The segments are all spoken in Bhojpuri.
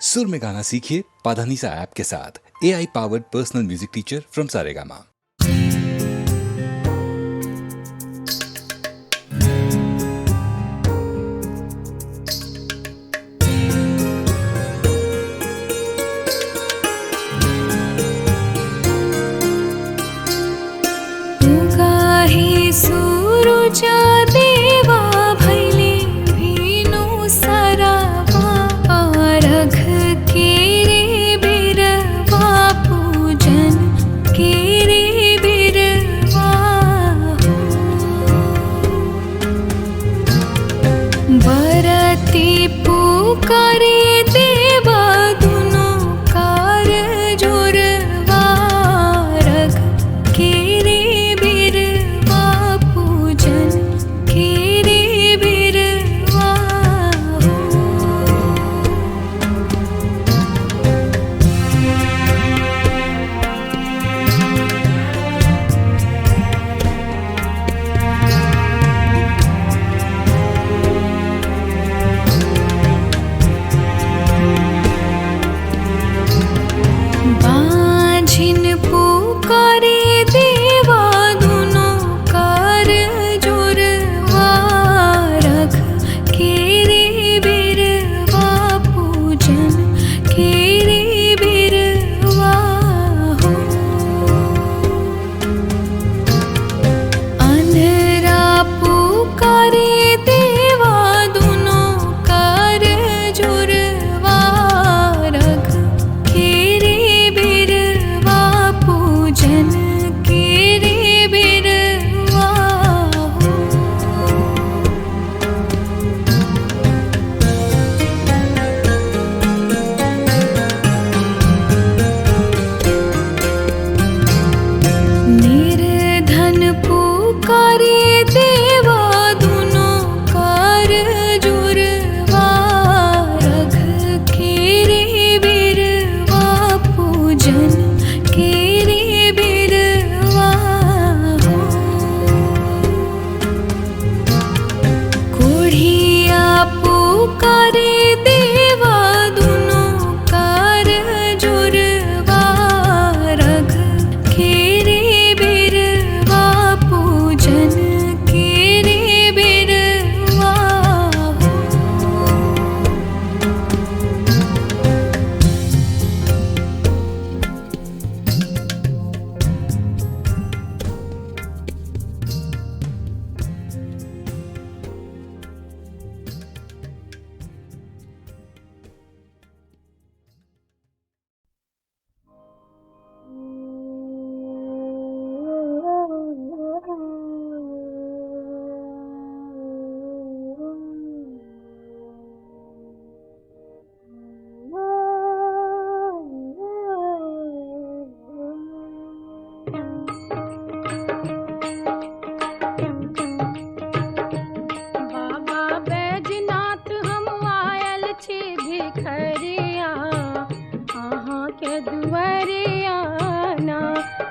सुर में गाना सीखिए पाधानीसा ऐप के साथ। AI powered personal music teacher from Saregama.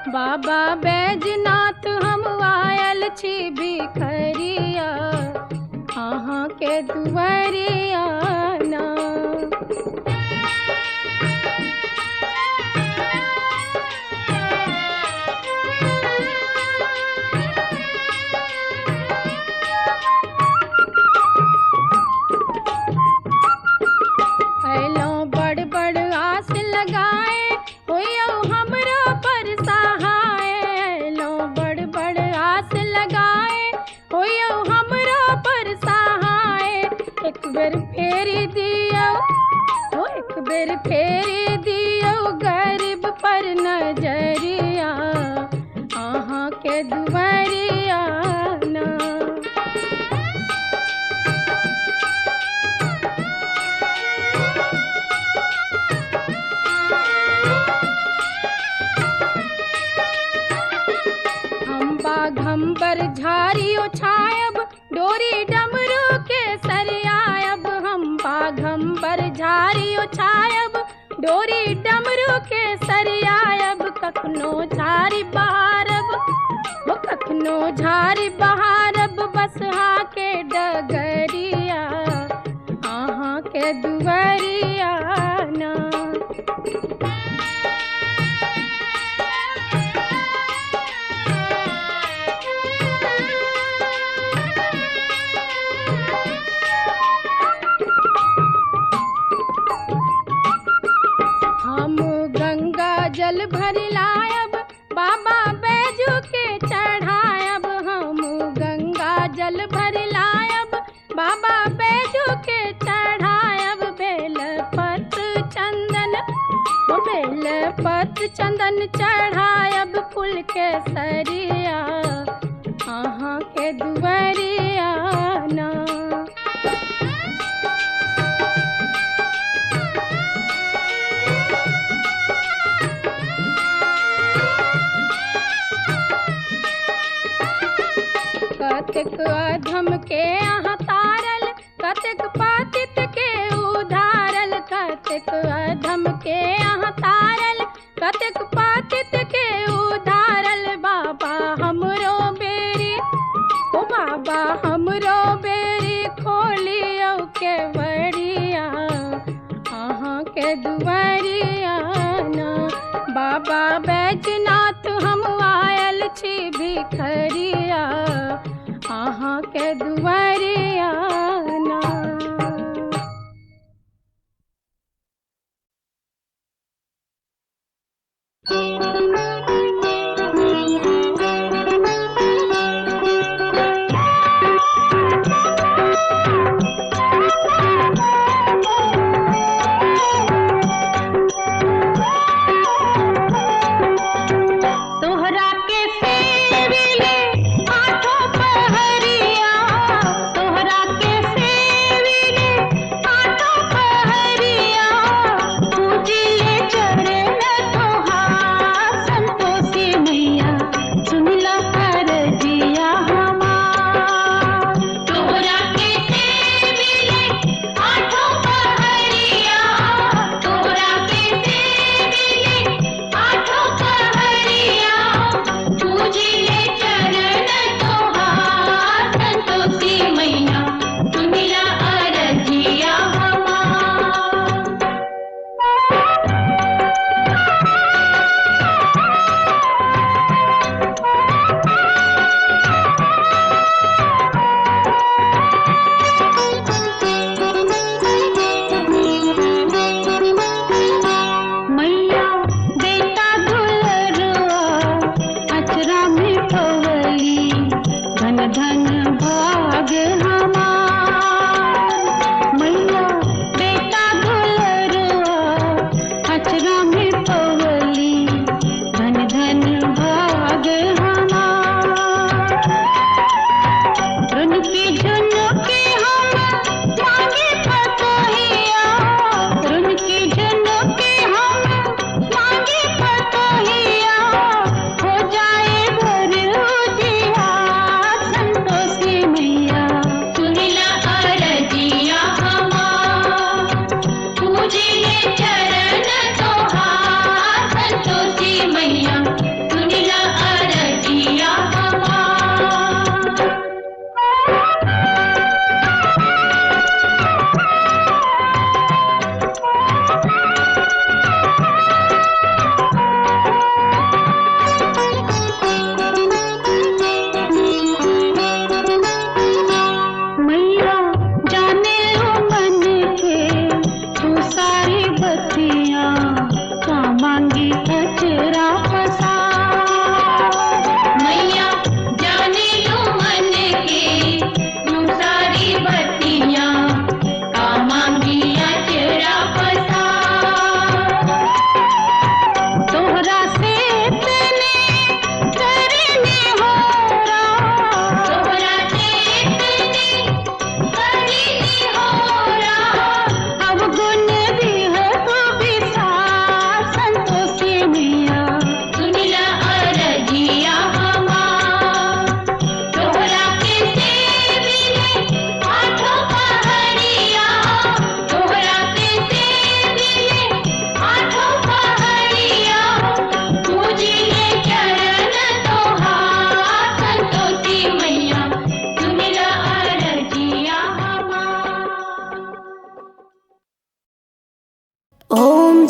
बाबा बैजनाथ हम आयल छी भिखरिया, अहाँ के दुआरिया ना। फेरी दियो गरीब पर नजरिया, अहाँ के दुआरिया ना। हम बाघंबर झारियो छायब, डोरी डमरू के सरियायब। हम बाघंबर झारियो छायब, डोरी डमरू के सरियायब। कखनो झारी बहारब, वो कखनो झारी बहारब, बसहा के डगरिया, अहाँ के दुआरिया ना। जल भर लायब बाबा बैजू के चढ़ायब हम गंगा जल भर लायब बाबा बैजू के चढ़ायब बेलपत्र चंदन चढ़ायब फूल के सरिया अहाँ के दुआरिया ना। कतेक अधम के अहाँ तारल कतेक पातित के उधारल कतेक अधम के अहाँ तारल कतेक पातित के उधारल बाबा हमरो बेरी ओ बाबा हमरो बेरी खोलियो के बड़िया अहाँ के दुआरिया ना। बाबा बैजनाथ हम आयल छी भिखरिया अहाँ के दुआरिया ना।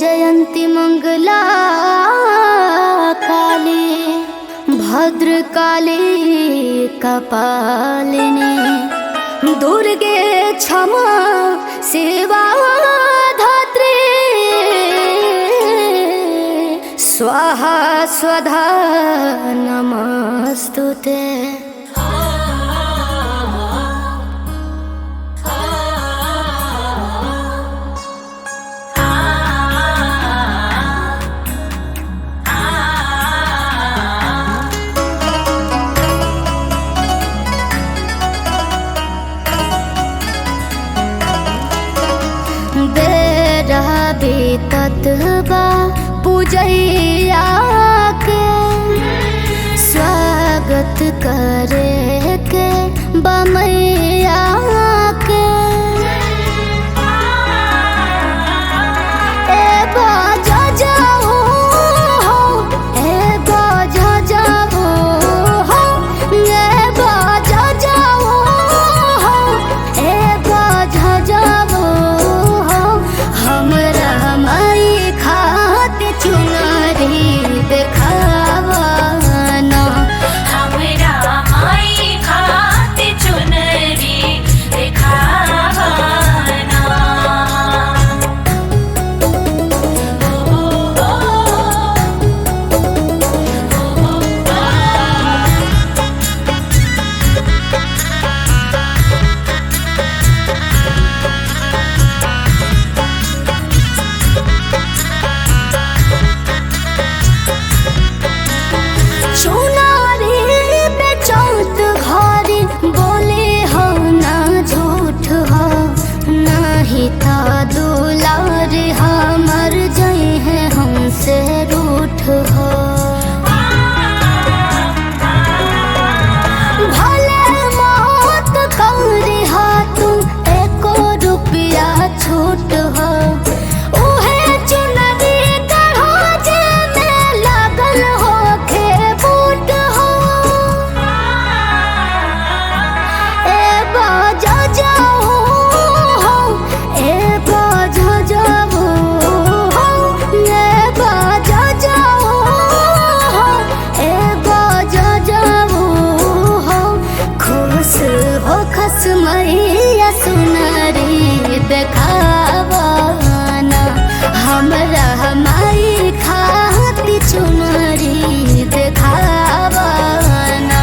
जयंती मंगला काली भद्रकाली कपालिनी दुर्गे क्षमा सेवा धात्री स्वाहा स्वधा नमस्तुते। बीतत बा पूजैया के स्वागत करे के बमैया के। ए बाजा जाओ हो, ए बाजा जाओ हो, ए बाजा जाओ हो, ए बाजा जाओ हो। हमरा माई खाते चुनरी देखावा ना, हमरा माई खाते चुनरी देखावा ना। चुनारी पे चौथ घारी बोले हो ना झूठ हो, नहीं था दुलार हमर जई है हमसे रूठ हो। भले मौत कौरी हा तू एको रुपया छूट हो, उहे चुनरी कढ़ो जे में लागल हो के बूट हो। ए बाजा जाओ हो, ए बाजा जाओ हो, ए बाजा जाओ हो, ए बाजा जाओ हो। खुश हो खस मैया सुनरी देखावा ना, हमरा माई खाती चुनरी देखावा ना।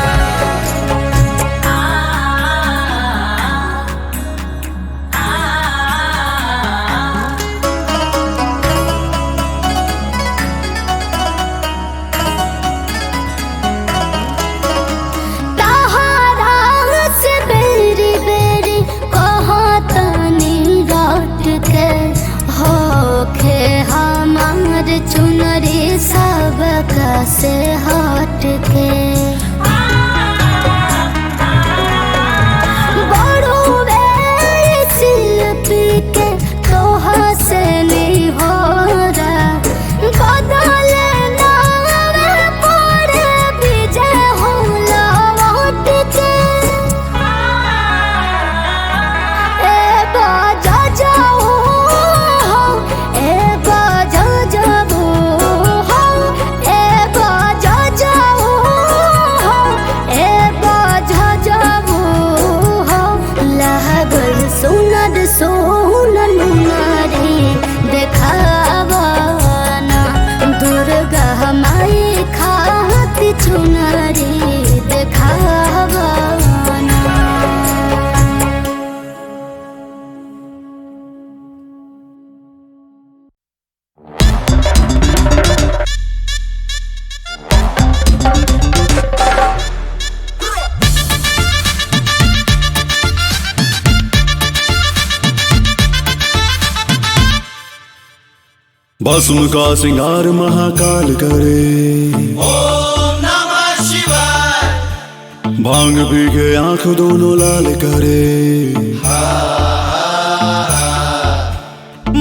तहारा से बेरी बेरी कहतनी रात के होखे हमार चुनरी सबका से हट के। बड़ो वे शिल्पी के तोहा से नहीं हो रहा, बदले नावे पड़े विजय हो लौट के। ए बाजा जाओ हो, ए बाजा जाओ हो, ए बाजा जाओ हो, ए बाजा जाओ हो। लागल सुनर सोनन नारी देखावा ना, दुर्गा माई खाती चुनरी देखावा ना। भस्म का श्रृंगार महाकाल करे, ओम नमः शिवाय। भांग पी के आंख दोनों लाल करे।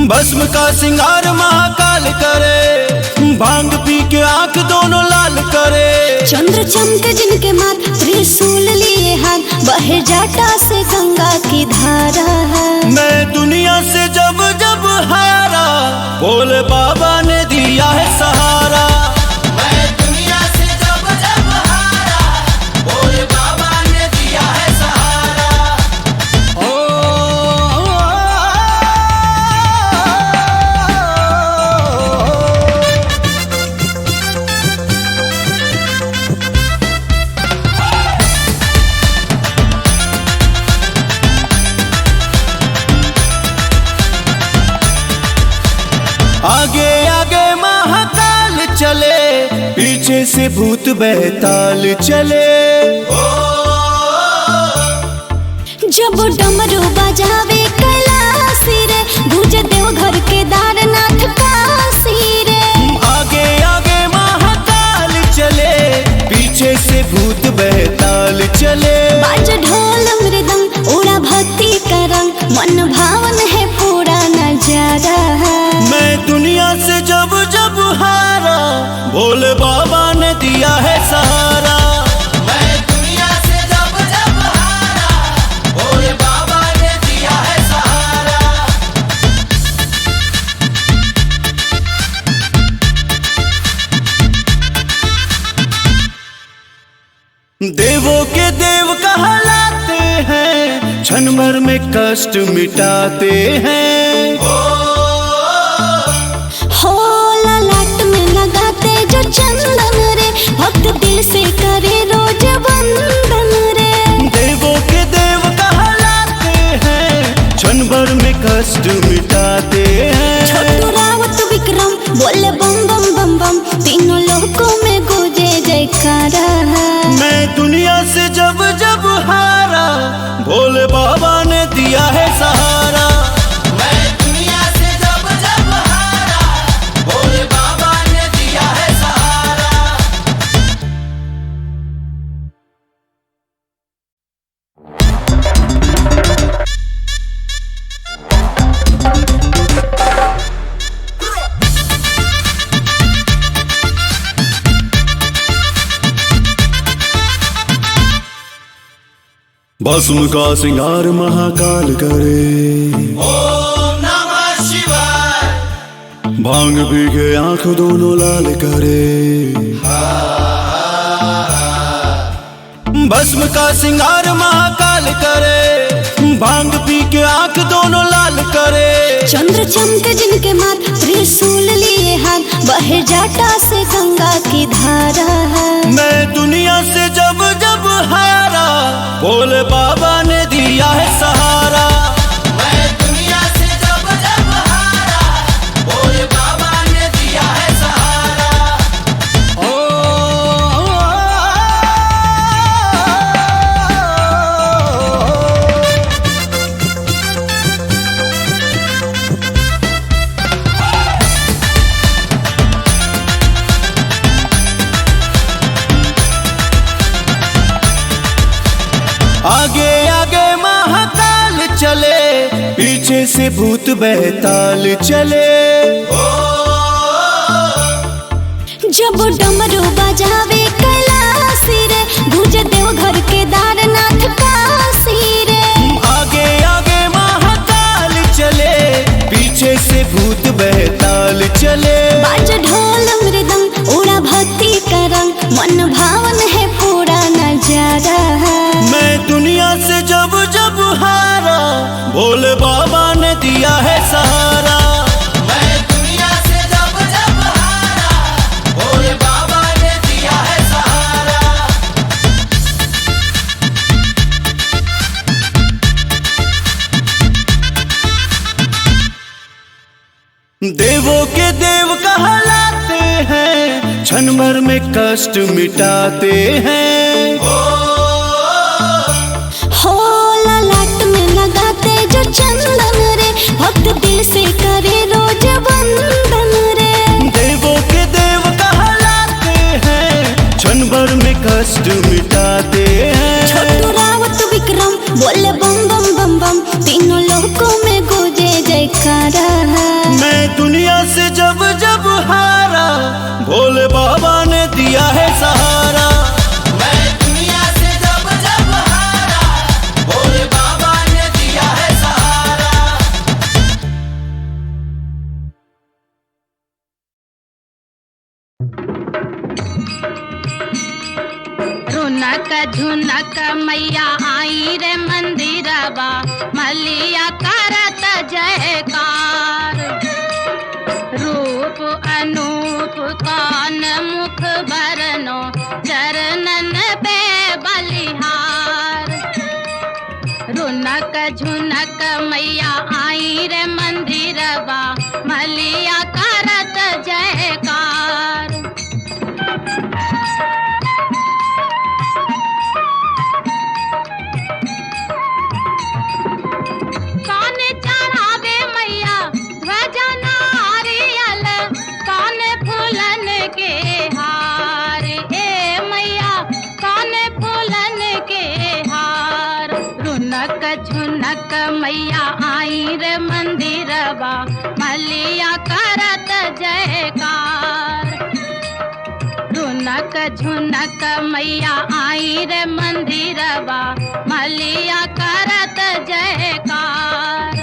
भस्म का श्रृंगार महाकाल करे, भांग पी के आंख दोनों लाल करे। चंद्र चमके जिनके माथ त्रिशूल लिए हाथ, बहे जाटा से गंगा की धारा है। मैं दुनिया से जब जब हारा, भोले बाबा ने दिया है सहारा। मैं दुनिया से जब जब हारा, भोले बाबा ने दिया है सहारा। ओ आगे आगे महाकाल चले, पीछे से भूत बेताल चले। जब डमरू बजावे कैलासी रे, गूंजे देवघर केदारनाथ काशी रे। आगे आगे महाकाल चले, पीछे से भूत बेताल चले। बाज ढोल मृदंग उड़ा भक्ति का रंग, मन भावन है पूरा नजारा। मैं दुनिया से जब जब हारा, भोले बाबा ने दिया है सहारा। मैं दुनिया से जब जब हारा, भोले बाबा ने दिया है सहारा। देवों के देव कहलाते हैं, क्षण भर में कष्ट मिटाते हैं। हो ललाट में लगाते जो चंदन रे, भक्त दिल से करे रोज वंदन रे। देवों के देव कहलाते हैं, क्षण भर में कष्ट मिटाते हैं। छोटू रावत विक्रम बोले बम बम बम बम, तीनों लोकों में गूंजे जयकारा। मैं दुनिया से जब जब हारा, भोले बाबा ने दिया है सहारा। मैं दुनिया से जब जब हारा, भोले बाबा ने दिया है सहारा। भस्म का श्रृंगार महाकाल करे, ओम नमः शिवाय। भांग पी के आंख दोनों लाल करे। भस्म का श्रृंगार महाकाल करे, भांग पी के आंख दोनों लाल करे। चंद्र चमके जिनके माथ, त्रिशूल लिए हाथ, बहे जाटा से गंगा की धारा। मैं दुनिया से जब जब हारा, भोले बाबा ने दिया है सहारा। मैं दुनिया से जब जब हारा, भोले बाबा ने दिया है सहारा। आगे आगे महाकाल चले, पीछे से भूत बेताल चले। जब डमरू बजावे कैलासी रे, गूंजे देवघर केदारनाथ काशी रे। आगे आगे महाकाल चले, पीछे से भूत बेताल चले। बाज ढोल मृदंग उड़ा भक्ति का रंग, मन भावन है पूरा नजारा। मैं दुनिया से जब जब हारा, भोले बाबा ने दिया है सहारा। मैं दुनिया से जब जब हारा, भोले बाबा ने दिया है सहारा। देवों के देव कहलाते हैं, क्षण भर में कष्ट मिटाते हैं। हो ललाट में लगाते जो चंदन रे, भक्त दिल से करे रोज वंदन रे। देवों के देव कहलाते हैं, क्षण भर में कष्ट मिटाते हैं। छोटू रावत विक्रम बोले बम बम बम बम, तीनों लोकों में गूंजे जयकारा। मैं दुनिया से जब जब हारा, भोले बाबा ने दिया है सहारा। मैं दुनिया से जब जब हारा, भोले बाबा ने दिया है सहारा। रुनक झुनक मैया आई रे मंदिरवा, मलिया करत जयकार। रूप अनूप कान मुख बरनो, चरणन पे बलिहार। रुनक झुनक मैया आई रे मंदिरवा, मलिया कर झुनक मैया आई रे मंदिरवा मलिया करत जयकार।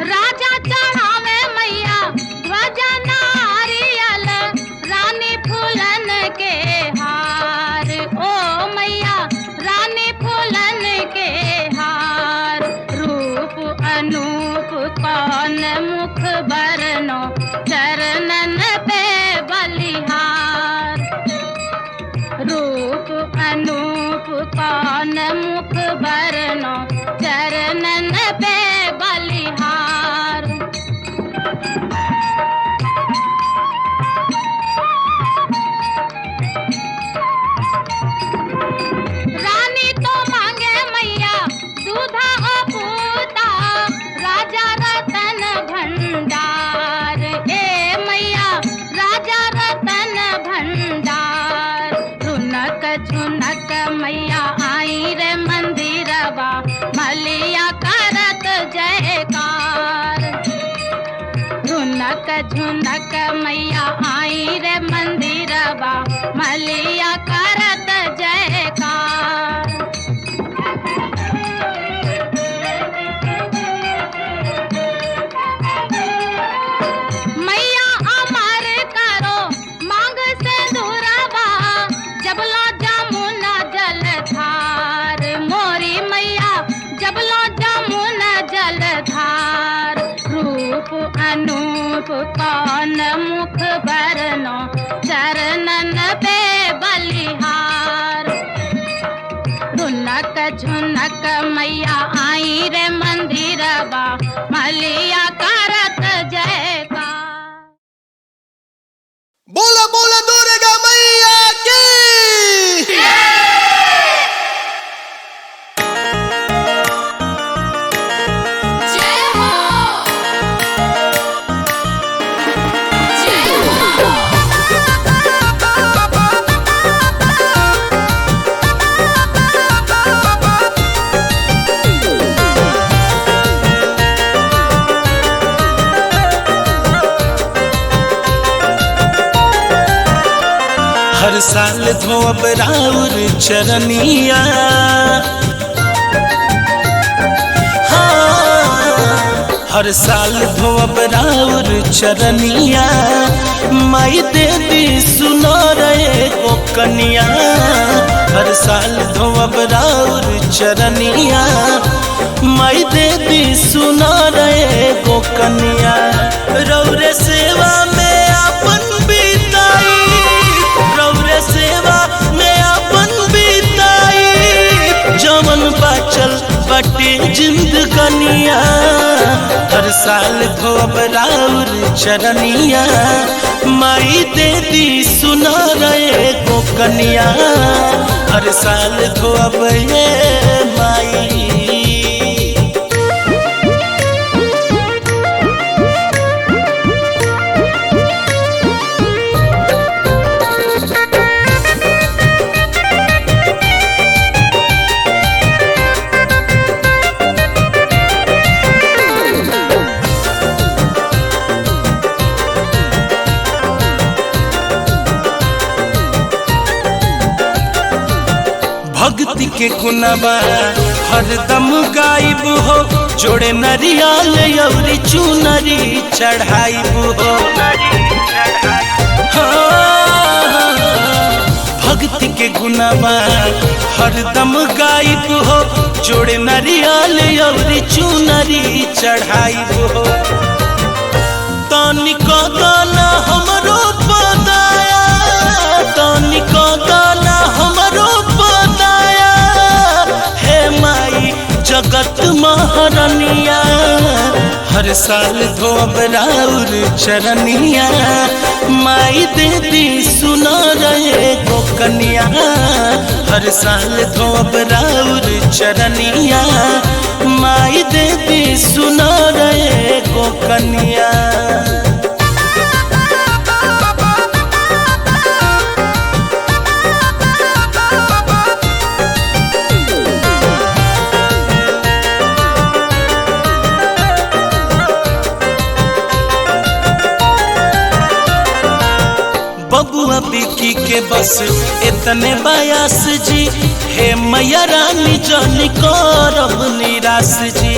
राजा चढ़ावे मैया ध्वजा नारियल रानी फूलन के हार। ओ मैया रानी फूलन के हार। रूप अनूप कौन मुख बरनो चरणन पे बलिहार। रूप अनूप कौन मुख बरनो चरणन पे बलिहार। रानी तो मांगे मैया दूधा और पूता राजा रतन भंडार। ए मैया राजा रतन भंडार। रुनक झुनक मैया आई रे मंदिरवा मलिया करत जयकार। रुनक झुनक मैया आई रे मंदिरवा मलिया करत जयकार। मैया अमर करो मांग से दूरवा जबलो जमुना जलधार। मोरी मैया जबलो जमुना जलधार। रूप अनूप कौन मुख बरनो चरणन पे बलिहार। रुनक झुनक मैया आई रे मंदिरवा मलिया करत जयकार। बोला बोला दुर्गा मैया की। हर साल धोब राउर चरनिया। हाँ, हर साल धोब राउर चरनिया। माई देवी सुनो रे को कनिया। हर साल धोब राउर चरनिया। माई देवी सुनो रे को कनिया। रौरे सेवा में अपन बिताई। रौरे सेवा में अपन बिताई। जमन बाचल बटे जिंदगनिया। हर साल धोब राउर चरनिया। माई देवी सुना रहे को कनिया। हर साल धोब ये माई। भक्ति के गुनबा हरदम गायब हो। जोड़े नरियाल अउरी चुनरी चढ़ाइब हो। हाँ, भक्ति के गुनबा हरदम गायब हो। जोड़े नरियाल अउरी चुनरी चढ़ाइब हो। तनिको दाना हमरो पदाया। तनिको दाना हमरो पदाया। हे माई जगत महारनिया। हर साल धोब राउर चरनिया। माई देवी सुना रहे को कनिया। हर साल धोब राउर चरनिया। माई देवी सुना रहे को कनिया। के बस इतने बयास जी, हे मैया रानी जानी करब निराश जी।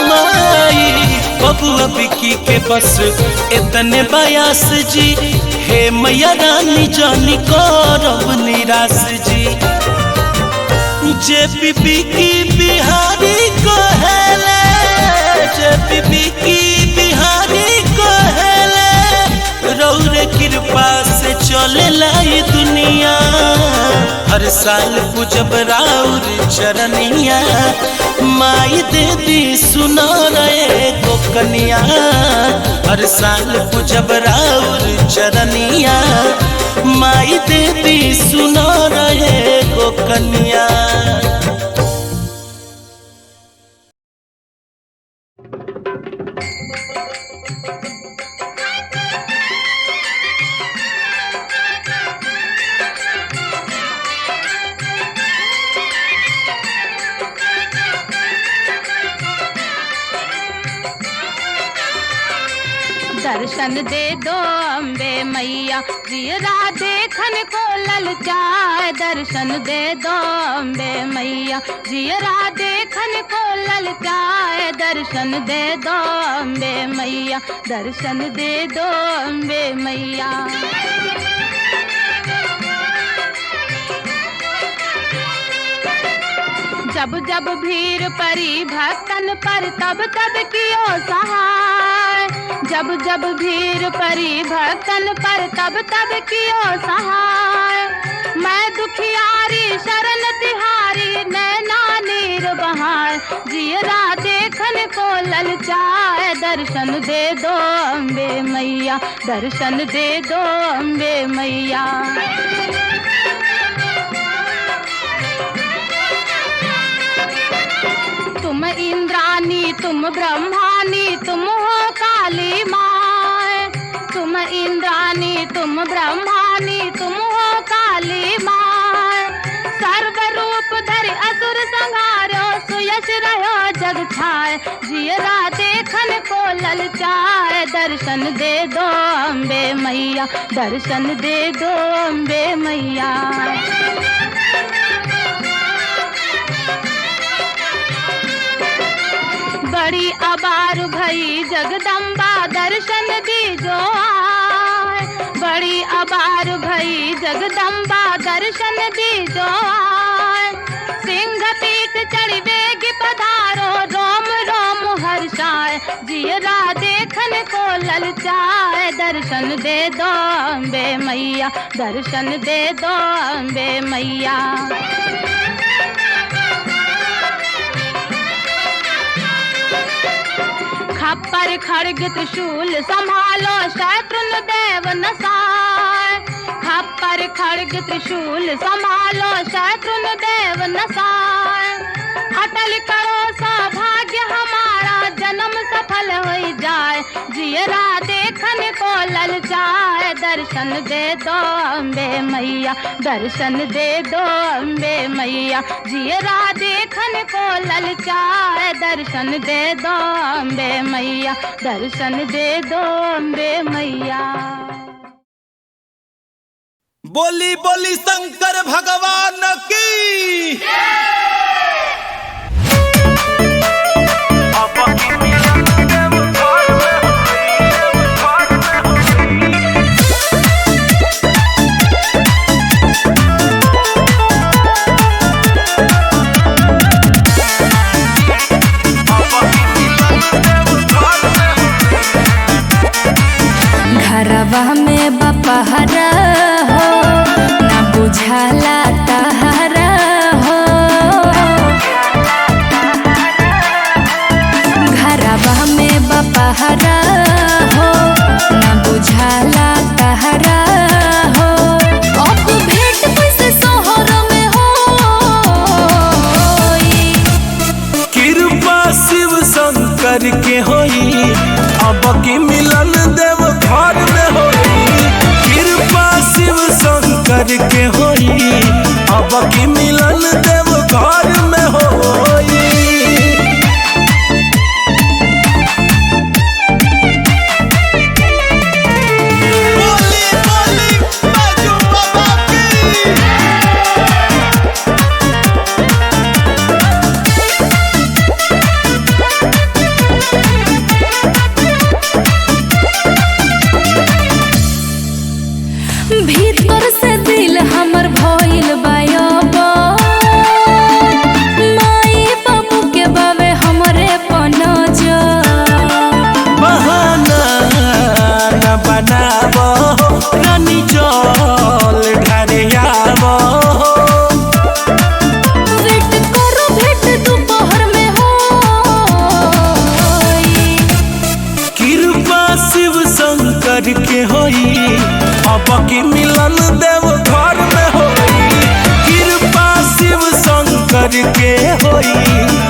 माई बबुआ बिकी के बस इतने बयास जी, हे मैया रानी जानी करब निराश जी। जे बीबी की बिहारी कहेले, जे बीबी की बिहारी कहेले, रौरे कृपा से चलेला ये दुनिया। हर साल पूजब राउर चरनिया, माई दे दी सुनो रे को कनिया। हर साल पूजब राउर चरनिया, माई दे दी सुनो रे को कनिया। दर्शन दे दो अम्बे मैया, जियरा देखन को ललचाए। दर्शन दे दो अम्बे मैया, जियरा देखन को ललचाए। दर्शन दे दो अम्बे मैया, दर्शन दे दो अम्बे मैया। जब जब भीड़ परी भक्तन पर, तब तब कियो सहाय। जब जब भीड़ परी भक्तन पर, तब तब कियो सहाय। मैं दुखियारी शरण तिहारी, नैना नीर बहार। जियरा देखन को ललचाए। दर्शन दे दो अम्बे मैया, दर्शन दे दो अम्बे मैया। तुम इंद्रानी तुम ब्रह्मानी, तुम हो काली माँ। तुम इंद्रानी तुम ब्रह्मानी, तुम हो काली माँ। सर्व रूप धरि असुर संहारो, सुयश रहो जग छाए। जियरा देखन को ललचाए। दर्शन दे दो अम्बे मैया, दर्शन दे दो अम्बे मैया। बड़ी अबार भई जगदम्बा, दर्शन दीजो आए। बड़ी अबार भई जगदम्बा, दर्शन दीजो आए। सिंह पीठ चढ़ी बेग पधारो, रोम रोम हर्षाए। जियरा देखन को ललचाए। दर्शन दे दो अम्बे मैया, दर्शन दे दो अम्बे मैया। खप्पर खड्ग त्रिशूल संभालो, शत्रुन देव नसाए। खप्पर खड्ग त्रिशूल संभालो, शत्रुन देव नसाए। अटल करो सौभाग्य हमारा, जन्म सफल हो जाए। जियरा देखन को ललचाए। दर्शन दे दो अम्बे मैया, दर्शन दे दो अम्बे मैया। जियरा देखन को ललचाए। दर्शन दे दो अम्बे मैया, दर्शन दे दो अम्बे मैया। बोली बोली शंकर भगवान की। घरवा में बपहरा हो, ना बुझाला तहरा हो। घरवा में बपहरा हो, ना बुझाला तहरा हो। अब भेंट कैसे शहर में हो। कृपा शिव शंकर के होई, अब की मिलन देव घर में होई। कृपा शिव शंकर के होई, अब की मिलन देव घर में होई। शंकर के होई,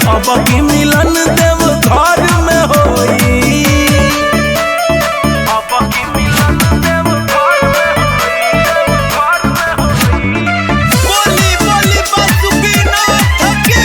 अब की मिलन देव घर में होई। अब की मिलन देव घर में होई। बोली बोली बासुकीनाथ की।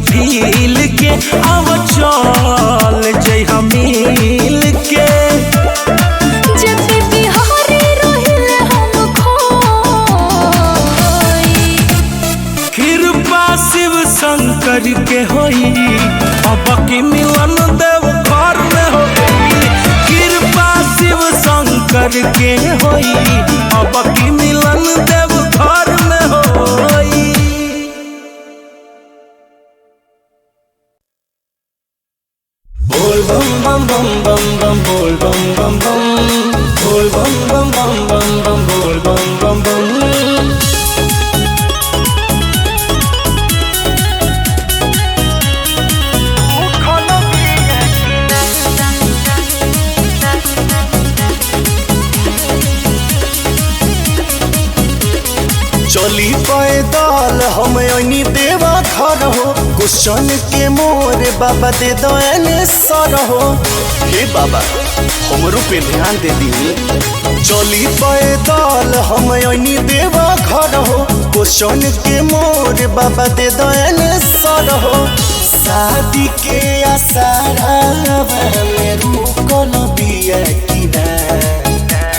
भील के अब चल जय मिल के जब बिहारी रोहिल हम खोई, कृपा शिव शंकर के होई, अब की मिलन देव घर में होई। कृपा शिव शंकर के होई, अब की मिलन देव घर में होई। बोल बम बम बम बम बम बोल बम बम बम बोल बम बम बम बम बम बोल बम बम बम। चली पैदल हम अनी देवा घर हो, क्वेश्चन के मोर बाबा दे दयाने सर हो। हे बाबा हमरो पे ध्यान दे दी। चली पैदल हम अनी देवा घर हो, क्वेश्चन के मोर बाबा दे दयाने सर हो। शादी के आसारा में रुकल बिया कि ना,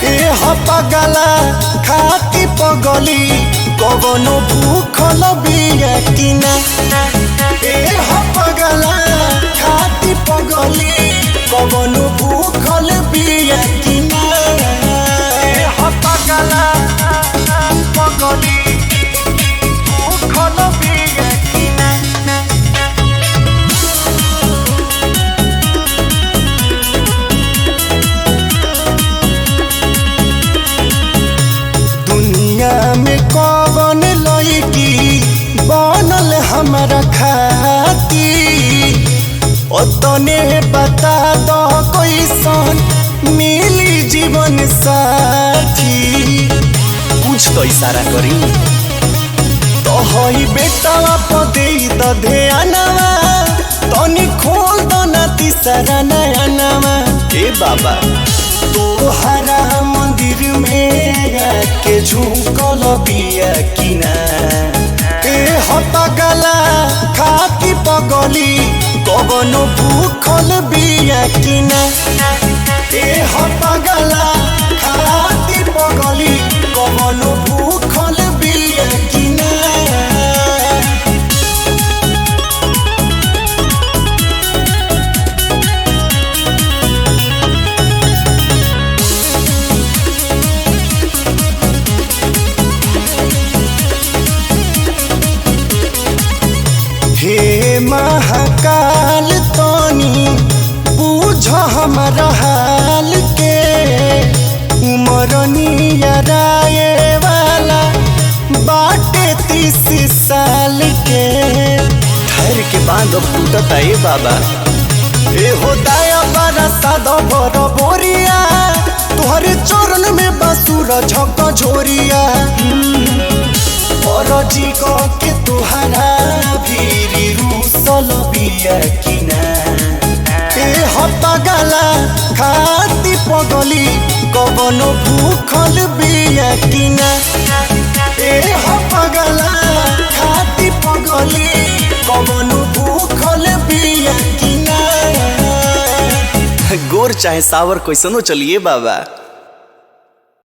ए हपगला खाती पगली कवनो भूखल बिया कि ना। ए हपगला खाती पगली कवनो भूखल बिया कि ना। ए हपगला पगली भूखल बिया कि ना। दुनिया में कौन लड़की बनल हमारा खाती, ओतने बता दो कैसन मिली जीवन साथी। कुछ तो इशारा करी तो हई बेटा पदे ध्यानवा, तनी खोल दो ना तीसरा नया नवा। ए बाबा तोहरा मंदिर में के झुकल बिया कि ना। ए हपगला खाती पगली कवनो भूखल बिया कि ना। ए हपगला खाती पगली कवनो भूखल बिया कि ना। हे महाकाल तनी बुझ हमारा हाल के, उमरनिया राय वाला बाटे 30 साल के। ठहर के बांध फूटता ए बाबा। ए हो दाया बारा सादा भर बोरिया, तुहरे चरण में बासुर झक झोरिया। और जी को के तुहरा भीरी रूसल बिया कि ना। ए हपगला खाती पगली कवनो भूखल बिया कि ना। ए हपगला खाती पगली कवनो भूखल बिया कि ना। गोर चाहे सावर कैसनो चलिए बाबा।